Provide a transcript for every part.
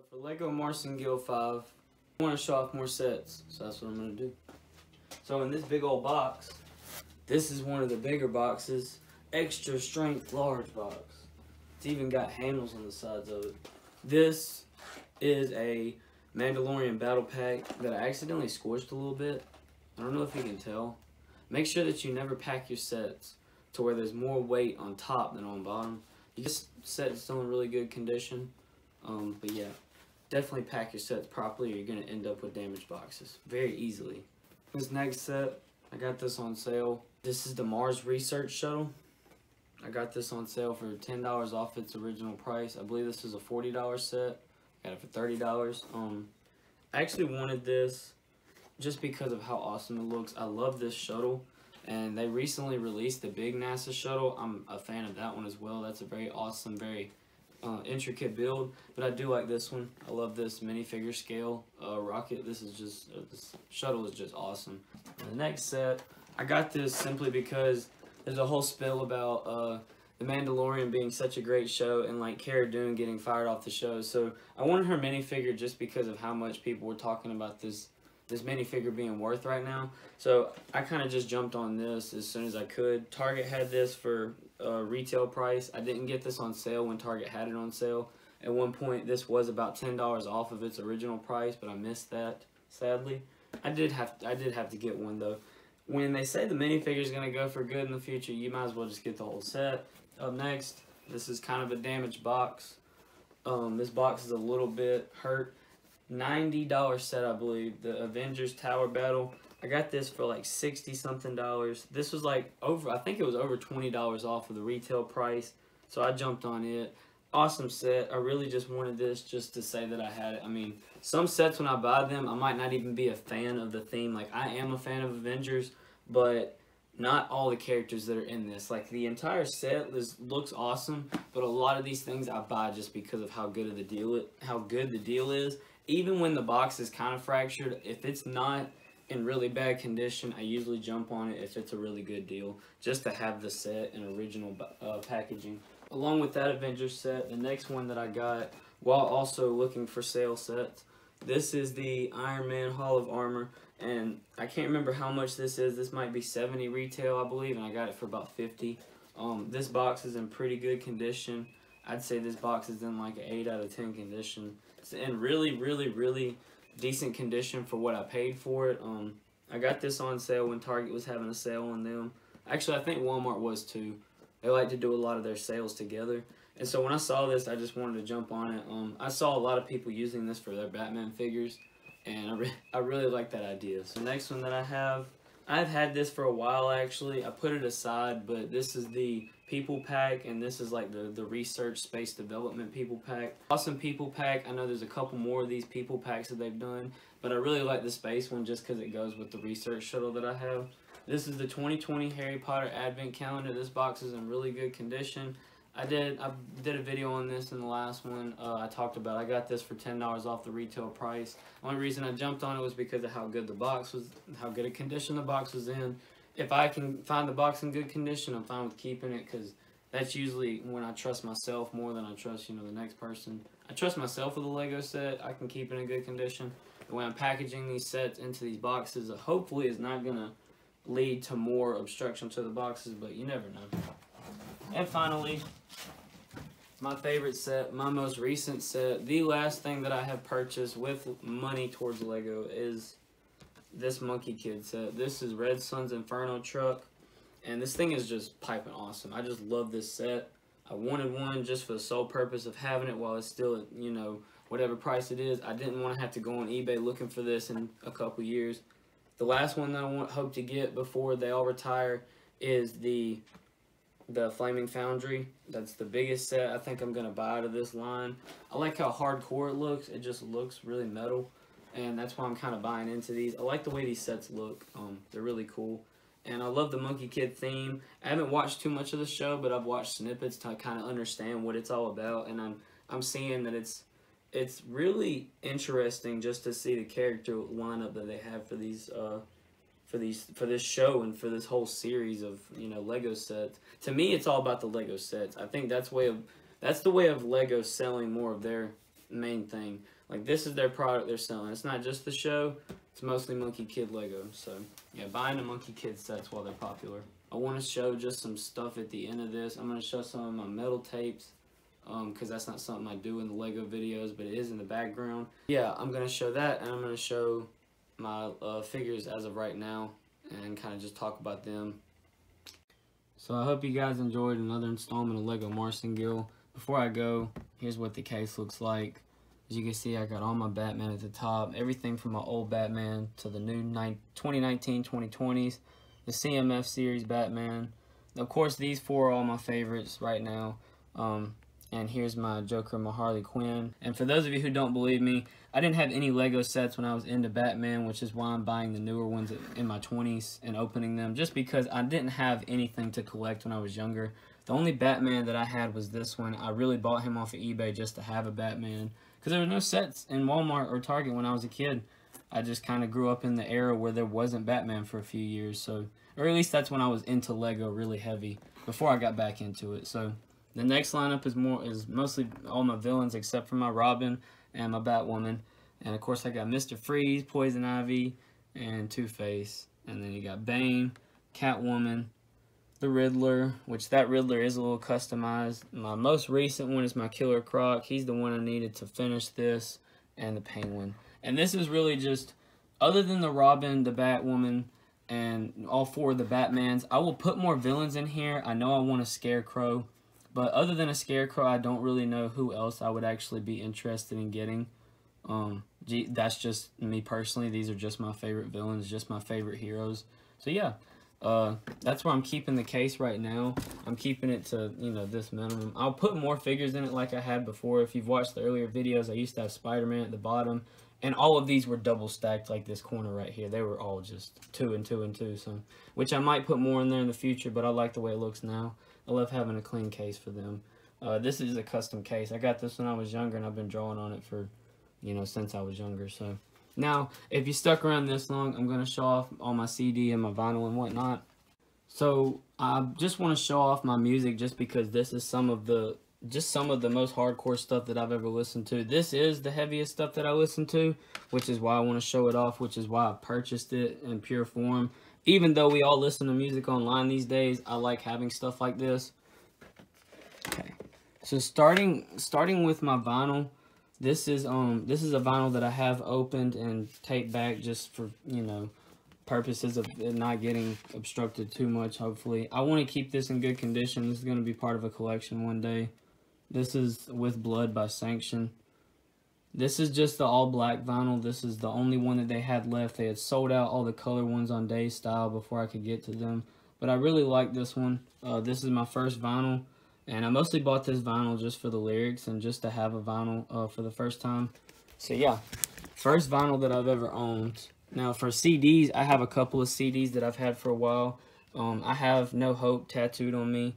For Lego Marcengill 5, I want to show off more sets, so that's what I'm going to do. So in this big old box, this is one of the bigger boxes, extra strength large box. It's even got handles on the sides of it. This is a Mandalorian battle pack that I accidentally squished a little bit. I don't know if you can tell. Make sure that you never pack your sets to where there's more weight on top than on bottom. This set is still in really good condition. But yeah, definitely pack your sets properly or you're going to end up with damaged boxes very easily. This next set, I got this on sale. This is the Mars Research Shuttle. I got this on sale for $10 off its original price. I believe this is a $40 set. Got it for $30. I actually wanted this just because of how awesome it looks. I love this shuttle. And they recently released the big NASA shuttle. I'm a fan of that one as well. That's a very awesome, very intricate build. But I do like this one. I love this minifigure scale rocket. This is just, this shuttle is just awesome. And the next set, I got this simply because there's a whole spill about The Mandalorian being such a great show and like Cara Dune getting fired off the show. So I wanted her minifigure just because of how much people were talking about this minifigure being worth right now. So I kind of just jumped on this as soon as I could. Target had this for retail price. I didn't get this on sale when Target had it on sale. At one point this was about $10 off of its original price, but I missed that, sadly. I did have to get one though. When they say the minifigure is going to go for good in the future, you might as well just get the whole set. Up next, this is kind of a damaged box. This box is a little bit hurt. $90 set, I believe. The Avengers Tower Battle. I got this for like 60 something dollars. This was like I think it was over $20 off of the retail price. So I jumped on it. Awesome set. I really just wanted this just to say that I had it. I mean, some sets when I buy them, I might not even be a fan of the theme. Like, I am a fan of Avengers, but not all the characters that are in this. Like, the entire set looks awesome, but a lot of these things I buy just because of how good the deal is. Even when the box is kind of fractured, if it's not in really bad condition, I usually jump on it if it's a really good deal, just to have the set in original packaging. Along with that Avengers set, the next one that I got, while also looking for sale sets, this is the Iron Man Hall of Armor, and I can't remember how much this is. This might be $70 retail, I believe, and I got it for about $50. This box is in pretty good condition. I'd say this box is in like an 8 out of 10 condition. It's in really, really, really decent condition for what I paid for it. I got this on sale when Target was having a sale on them. Actually, I think Walmart was too. They like to do a lot of their sales together. And so when I saw this, I just wanted to jump on it. I saw a lot of people using this for their Batman figures, and I really like that idea. So next one that I've had this for a while actually. I put it aside, but this is the People Pack, and this is like the Research Space Development People Pack. Awesome People Pack. I know there's a couple more of these People Packs that they've done, but I really like the Space one just because it goes with the Research Shuttle that I have. This is the 2020 Harry Potter Advent Calendar. This box is in really good condition. I did a video on this in the last one. I talked about I got this for $10 off the retail price. The only reason I jumped on it was because of how good the box was, how good a condition the box was in. If I can find the box in good condition, I'm fine with keeping it, because that's usually when I trust myself more than I trust, the next person. I trust myself with a Lego set. I can keep it in good condition. The way I'm packaging these sets into these boxes, hopefully is not going to lead to more obstruction to the boxes, but you never know. And finally, my favorite set, my most recent set, the last thing that I have purchased with money towards Lego is this Monkey Kid set. This is Red Sun's Inferno truck, and this thing is just piping awesome. I just love this set. I wanted one just for the sole purpose of having it while it's still at, whatever price it is. I didn't want to have to go on eBay looking for this in a couple years. The last one that I hope to get before they all retire is the Flaming Foundry. That's the biggest set I think I'm going to buy out of this line. I like how hardcore it looks. It just looks really metal, and that's why I'm kind of buying into these. I like the way these sets look. They're really cool. And I love the Monkey Kid theme. I haven't watched too much of the show, but I've watched snippets to kind of understand what it's all about, and I'm seeing that it's really interesting just to see the character lineup that they have for these for this show and for this whole series of Lego sets. To me, it's all about the Lego sets. I think that's the way of Lego selling more of their main thing. Like, this is their product they're selling. It's not just the show. It's mostly Monkey Kid Lego. So, yeah, buying the Monkey Kid sets while they're popular. I want to show just some stuff at the end of this. I'm going to show some of my metal tapes, because that's not something I do in the Lego videos, but it is in the background. Yeah, I'm going to show that, and I'm going to show my figures as of right now, and kind of just talk about them. So I hope you guys enjoyed another installment of Lego Marcengill. Before I go, here's what the case looks like. As you can see, I got all my Batman at the top. Everything from my old Batman to the new 2019, 2020s. The CMF series Batman. Of course, these four are all my favorites right now. And here's my Joker and my Harley Quinn. And for those of you who don't believe me, I didn't have any Lego sets when I was into Batman, which is why I'm buying the newer ones in my 20s and opening them, just because I didn't have anything to collect when I was younger. The only Batman that I had was this one. I really bought him off of eBay just to have a Batman, because there were no sets in Walmart or Target when I was a kid. I just kind of grew up in the era where there wasn't Batman for a few years, so, or at least that's when I was into Lego really heavy, before I got back into it. So the next lineup is mostly all my villains except for my Robin and my Batwoman. And of course I got Mr. Freeze, Poison Ivy, and Two-Face. And then you got Bane, Catwoman, the Riddler, which that Riddler is a little customized. My most recent one is my Killer Croc. He's the one I needed to finish this, and the Penguin. And this is really just, other than the Robin, the Batwoman, and all four of the Batmans, I will put more villains in here. I know I want a Scarecrow. But other than a Scarecrow, I don't really know who else I would actually be interested in getting. That's just me personally. These are just my favorite villains, just my favorite heroes. So yeah, that's where I'm keeping the case right now. I'm keeping it to, you know, this minimum. I'll put more figures in it like I had before. If you've watched the earlier videos, I used to have Spider-Man at the bottom. And all of these were double stacked like this corner right here. They were all just 2 and 2 and 2. So, which I might put more in there in the future, but I like the way it looks now. I love having a clean case for them. This is a custom case. I got this when I was younger, and I've been drawing on it for, you know, since I was younger. So now, if you stuck around this long, I'm going to show off all my CD and my vinyl and whatnot. So I just want to show off my music just because this is some of the most hardcore stuff that I've ever listened to. This is the heaviest stuff that I listen to, which is why I want to show it off, which is why I purchased it in pure form. Even though we all listen to music online these days, I like having stuff like this. Okay, so starting with my vinyl, this is a vinyl that I have opened and taped back just for, you know, purposes of it not getting obstructed too much. Hopefully, I want to keep this in good condition. This is going to be part of a collection one day. This is With Blood by Sanction. This is just the all-black vinyl. This is the only one that they had left. They had sold out all the color ones on Days Style before I could get to them. But I really like this one. This is my first vinyl. And I mostly bought this vinyl just for the lyrics and just to have a vinyl for the first time. So yeah, first vinyl that I've ever owned. Now for CDs, I have a couple of CDs that I've had for a while. I have No Hope tattooed on me.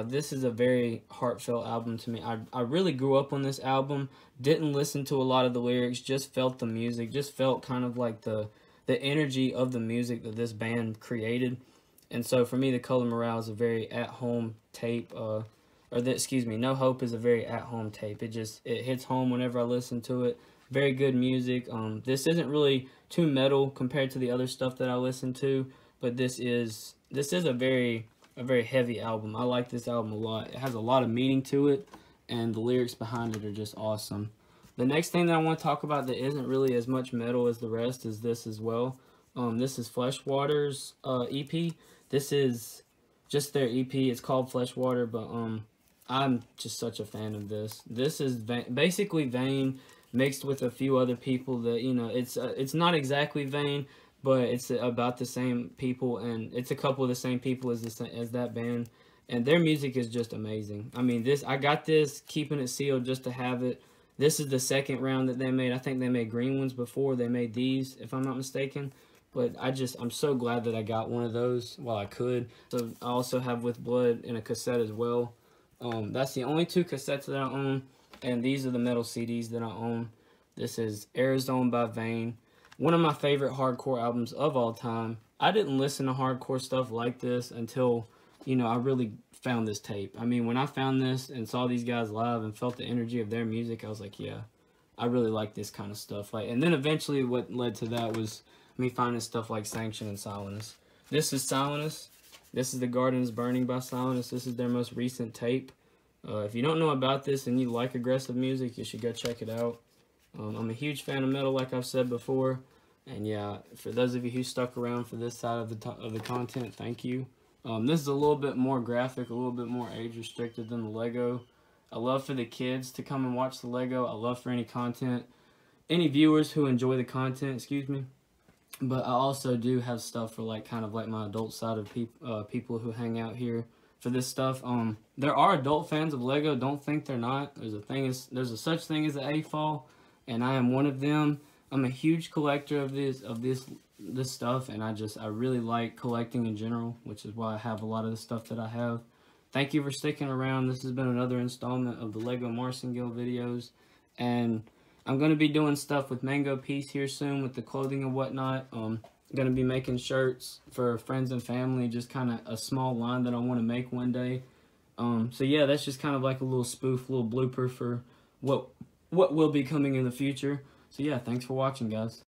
This is a very heartfelt album to me. I really grew up on this album, didn't listen to a lot of the lyrics, just felt the music, just felt kind of like the energy of the music that this band created. And so for me, The Color Morale is a very at-home tape, No Hope is a very at-home tape. It hits home whenever I listen to it. Very good music. This isn't really too metal compared to the other stuff that I listen to, but this is a very heavy album. I like this album a lot. It has a lot of meaning to it, and the lyrics behind it are just awesome. The next thing that I want to talk about that isn't really as much metal as the rest is this as well. This is Fleshwater's EP. This is just their EP. It's called Fleshwater, but I'm just such a fan of this. This is basically Vane mixed with a few other people that, you know, it's not exactly Vane, but it's about the same people, and it's a couple of the same people as that band, and their music is just amazing. I mean, I got this, keeping it sealed just to have it. This is the second round that they made. I think they made green ones before they made these, if I'm not mistaken. But I'm so glad that I got one of those while I could. So I also have With Blood in a cassette as well. That's the only 2 cassettes that I own, and these are the metal CDs that I own. This is Arizona by Vane. One of my favorite hardcore albums of all time. I didn't listen to hardcore stuff like this until, you know, I really found this tape. I mean, when I found this and saw these guys live and felt the energy of their music, I was like, yeah, I really like this kind of stuff. Like, and then eventually what led to that was me finding stuff like Sanction and Silenus. This is Silenus. This is The Garden is Burning by Silenus. This is their most recent tape. If you don't know about this and you like aggressive music, you should go check it out. I'm a huge fan of metal, like I've said before. And yeah, for those of you who stuck around for this side of the content, thank you. This is a little bit more graphic, a little bit more age restricted than the Lego. I love for the kids to come and watch the Lego. I love for any viewers who enjoy the content, excuse me. But I also do have stuff for like kind of like my adult side of people who hang out here for this stuff. There are adult fans of Lego. Don't think they're not. There's a such thing as an AFOL, and I am one of them. I'm a huge collector of this stuff, and I really like collecting in general, which is why I have a lot of the stuff that I have. Thank you for sticking around. This has been another installment of the Lego Marcengill videos, and I'm going to be doing stuff with Mango Peace here soon with the clothing and whatnot. I'm going to be making shirts for friends and family, just kind of a small line that I want to make one day. So yeah, that's just kind of like a little spoof, little blooper for what will be coming in the future. So yeah, thanks for watching, guys.